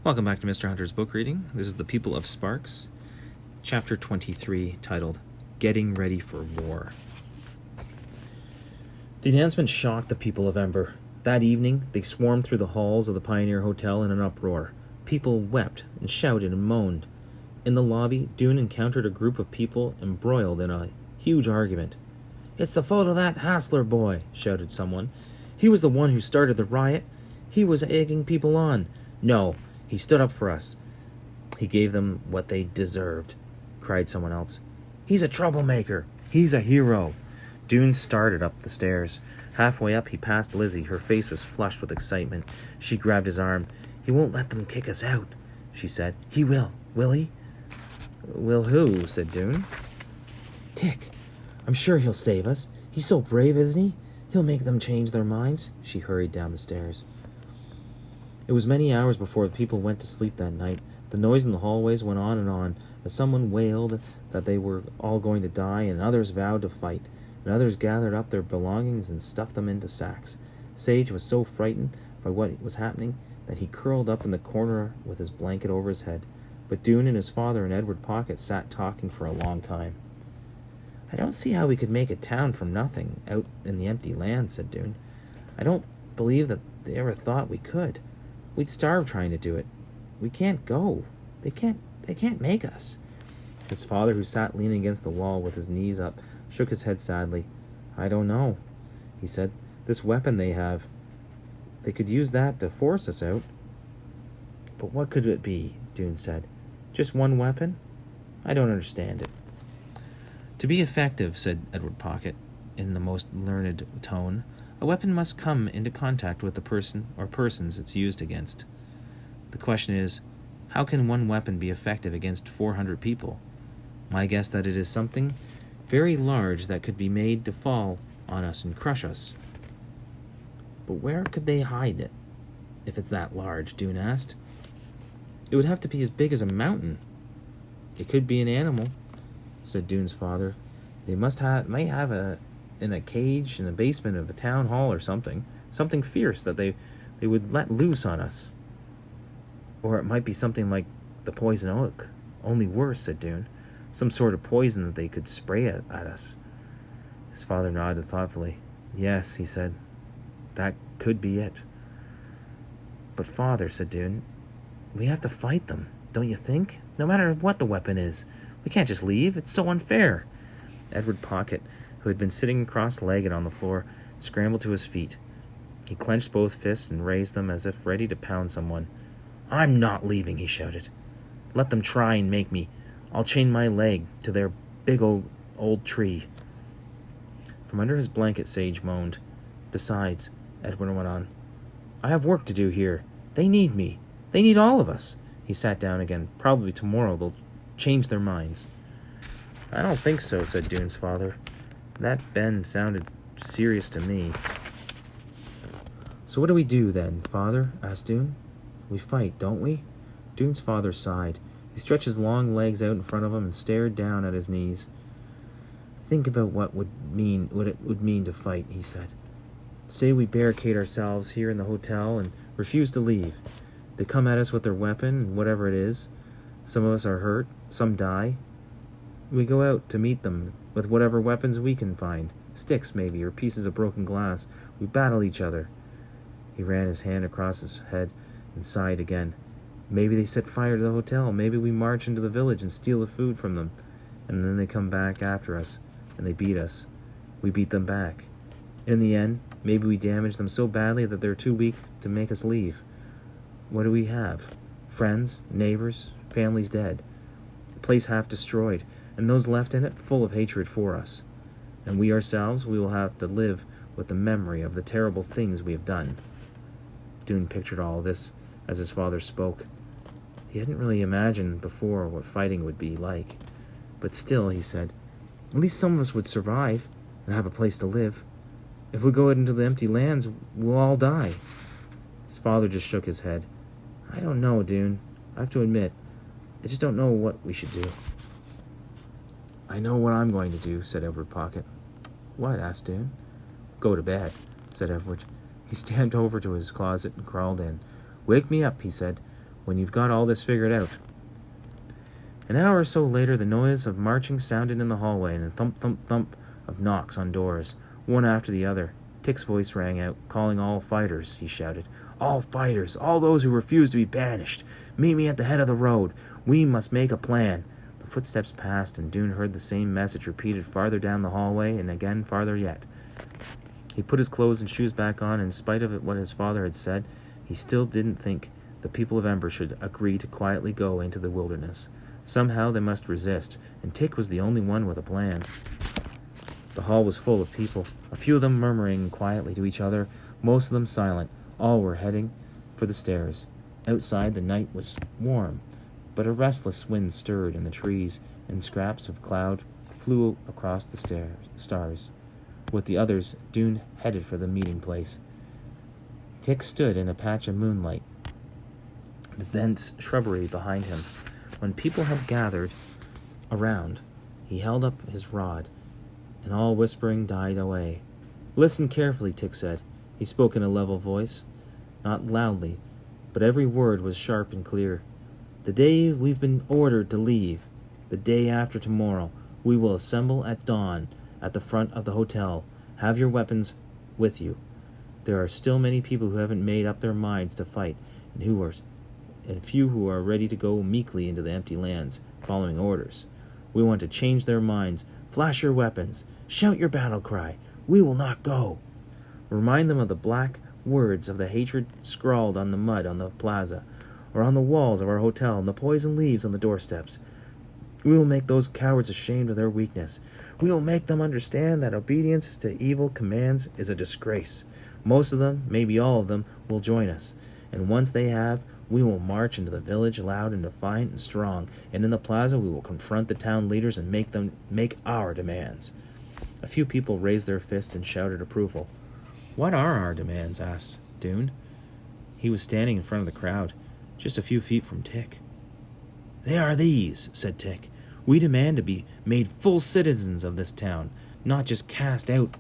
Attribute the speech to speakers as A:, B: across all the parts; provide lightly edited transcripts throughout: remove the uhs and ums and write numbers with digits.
A: Welcome back to Mr. Hunter's book reading. This is The People of Sparks, Chapter 23, titled Getting Ready for War. The announcement shocked the people of Ember. That evening, they swarmed through the halls of the Pioneer Hotel in an uproar. People wept and shouted and moaned. In the lobby, Dune encountered a group of people embroiled in a huge argument. "It's the fault of that Hassler boy," shouted someone. "He was the one who started the riot. He was egging people on. No, he stood up for us. He gave them what they deserved," cried someone else. "He's a troublemaker. He's a hero." Dune started up the stairs. Halfway up, he passed Lizzie. Her face was flushed with excitement. She grabbed his arm. "He won't let them kick us out," she said. "He will he?" "Will who?" said Dune. "Tick. I'm sure he'll save us. He's so brave, isn't he? He'll make them change their minds." She hurried down the stairs. It was many hours before the people went to sleep that night. The noise in the hallways went on, as someone wailed that they were all going to die, and others vowed to fight, and others gathered up their belongings and stuffed them into sacks. Sage was so frightened by what was happening that he curled up in the corner with his blanket over his head. But Dune and his father and Edward Pocket sat talking for a long time. "I don't see how we could make a town from nothing out in the empty land," said Dune. "I don't believe that they ever thought we could. We'd starve trying to do it. We can't go. They can't make us." His father, who sat leaning against the wall with his knees up, shook his head sadly. "I don't know," he said. "This weapon they have, they could use that to force us out." "But what could it be?" Dune said. "Just one weapon? I don't understand it." "To be effective," said Edward Pocket, in the most learned tone, "a weapon must come into contact with the person or persons it's used against. The question is, how can one weapon be effective against 400 people? My guess that it is something very large that could be made to fall on us and crush us." "But where could they hide it, if it's that large?" Dune asked. "It would have to be as big as a mountain." "It could be an animal," said Dune's father. "They might have in a cage in the basement of a town hall or something fierce that they would let loose on us. Or it might be something like the poison oak, only worse," said Dune. "Some sort of poison that they could spray at us." His father nodded thoughtfully. "Yes," he said, "that could be it." "But father," said Dune, "we have to fight them, don't you think? No matter what the weapon is. We can't just leave. It's so unfair." Edward Pocket, who had been sitting cross-legged on the floor, scrambled to his feet. He clenched both fists and raised them as if ready to pound someone. "I'm not leaving," he shouted. "Let them try and make me. I'll chain my leg to their big old tree." From under his blanket, Sage moaned. "Besides," Edward went on, "I have work to do here. They need me. They need all of us." He sat down again. "Probably tomorrow they'll change their minds." "I don't think so," said Dune's father. "That Ben sounded serious to me." "So what do we do then, father?" asked Dune. "We fight, don't we?" Dune's father sighed. He stretched his long legs out in front of him and stared down at his knees. "Think about what it would mean to fight," he said. "Say we barricade ourselves here in the hotel and refuse to leave. They come at us with their weapon, whatever it is. Some of us are hurt, some die. We go out to meet them with whatever weapons we can find, sticks maybe, or pieces of broken glass. We battle each other." He ran his hand across his head and sighed again. "Maybe they set fire to the hotel. Maybe we march into the village and steal the food from them. And then they come back after us, and they beat us. We beat them back. In the end, maybe we damage them so badly that they're too weak to make us leave. What do we have? Friends, neighbors, families dead. A place half destroyed, and those left in it full of hatred for us. And we ourselves, we will have to live with the memory of the terrible things we have done." Dune pictured all this as his father spoke. He hadn't really imagined before what fighting would be like. But still, he said, "At least some of us would survive and have a place to live. If we go out into the empty lands, we'll all die." His father just shook his head. "I don't know, Dune. I have to admit, I just don't know what we should do." "I know what I'm going to do," said Edward Pocket. "What?" asked Dune. "Go to bed," said Edward. He stamped over to his closet and crawled in. "Wake me up," he said, when you've got all this figured out. An hour or so later, the noise of marching sounded in the hallway, and a thump, thump, thump of knocks on doors, one after the other. Tick's voice rang out, calling all fighters, he shouted. All fighters, all those who refuse to be banished. Meet me at the head of the road. We must make a plan. The footsteps passed, and Dune heard the same message repeated farther down the hallway, and again farther yet. He put his clothes and shoes back on, and in spite of what his father had said, he still didn't think the people of Ember should agree to quietly go into the wilderness. Somehow they must resist, and Tick was the only one with a plan. The hall was full of people, a few of them murmuring quietly to each other, most of them silent. All were heading for the stairs. Outside the night was warm, but a restless wind stirred in the trees, and scraps of cloud flew across the stars. With the others, Dune headed for the meeting place. Tick stood in a patch of moonlight, the dense shrubbery behind him. When people had gathered around, he held up his rod, and all whispering died away. Listen carefully, Tick said. He spoke in a level voice, not loudly, but every word was sharp and clear. The day we've been ordered to leave, the day after tomorrow, we will assemble at dawn at the front of the hotel. Have your weapons with you. There are still many people who haven't made up their minds to fight, and few who are ready to go meekly into the empty lands, following orders. We want to change their minds. Flash your weapons. Shout your battle cry. We will not go. Remind them of the black words of the hatred scrawled on the mud on the plaza, or on the walls of our hotel, and the poison leaves on the doorsteps. We will make those cowards ashamed of their weakness. We will make them understand that obedience to evil commands is a disgrace. Most of them, maybe all of them, will join us, and once they have, we will march into the village loud and defiant and strong, and in the plaza we will confront the town leaders and make them make our demands. A few people raised their fists and shouted approval. What are our demands? Asked Dune. He was standing in front of the crowd, just a few feet from Tick. They are these, said Tick. We demand to be made full citizens of this town, not just cast out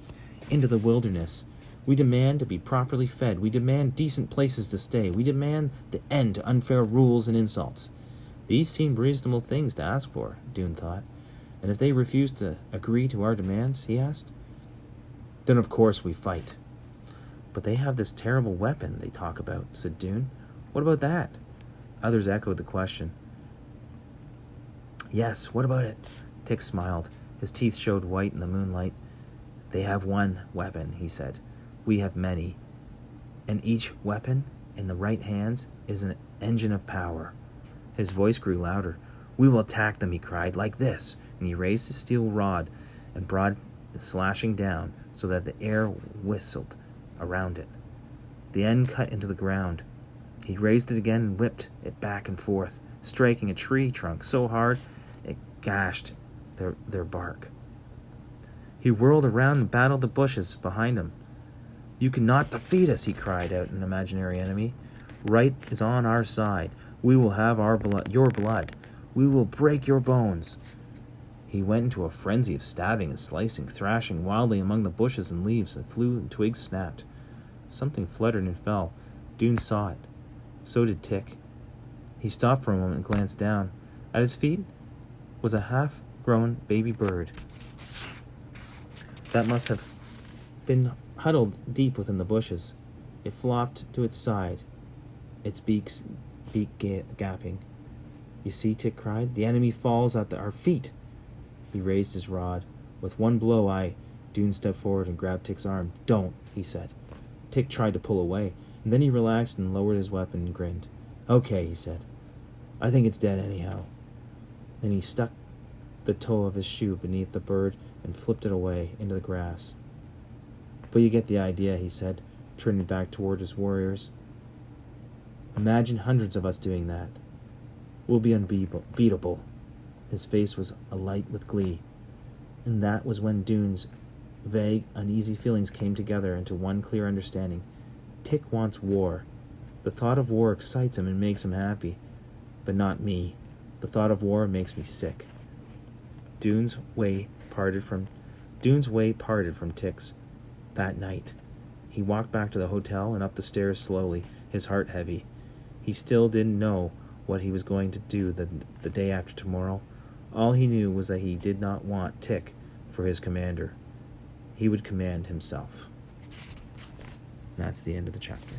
A: into the wilderness. We demand to be properly fed. We demand decent places to stay. We demand the end to unfair rules and insults. These seemed reasonable things to ask for, Dune thought. And if they refuse to agree to our demands, he asked, then of course we fight. But they have this terrible weapon they talk about, said Dune. What about that? Others echoed the question. Yes, what about it? Tick smiled. His teeth showed white in the moonlight. They have one weapon, he said. We have many. And each weapon, in the right hands, is an engine of power. His voice grew louder. We will attack them, he cried, like this. And he raised his steel rod and brought it slashing down so that the air whistled around it. The end cut into the ground. He raised it again and whipped it back and forth, striking a tree trunk so hard it gashed their bark. He whirled around and battled the bushes behind him. You cannot defeat us, he cried out, an imaginary enemy. Right is on our side. We will have your blood. We will break your bones. He went into a frenzy of stabbing and slicing, thrashing wildly among the bushes and leaves that flew and twigs snapped. Something fluttered and fell. Dune saw it. So did Tick. He stopped for a moment and glanced down. At his feet was a half-grown baby bird that must have been huddled deep within the bushes. It flopped to its side, its beak gapping. You see, Tick cried, the enemy falls at our feet. He raised his rod. With one blow, Dune stepped forward and grabbed Tick's arm. Don't, he said. Tick tried to pull away, and then he relaxed and lowered his weapon and grinned. Okay, he said. I think it's dead anyhow. Then he stuck the toe of his shoe beneath the bird and flipped it away into the grass. But you get the idea, he said, turning back toward his warriors. Imagine hundreds of us doing that. We'll be unbeatable. His face was alight with glee. And that was when Dune's vague, uneasy feelings came together into one clear understanding. Tick wants war. The thought of war excites him and makes him happy. But not me. The thought of war makes me sick. Dune's way parted from Tick's. That night, he walked back to the hotel and up the stairs slowly, his heart heavy. He still didn't know what he was going to do the day after tomorrow. All he knew was that he did not want Tick for his commander. He would command himself. That's the end of the chapter.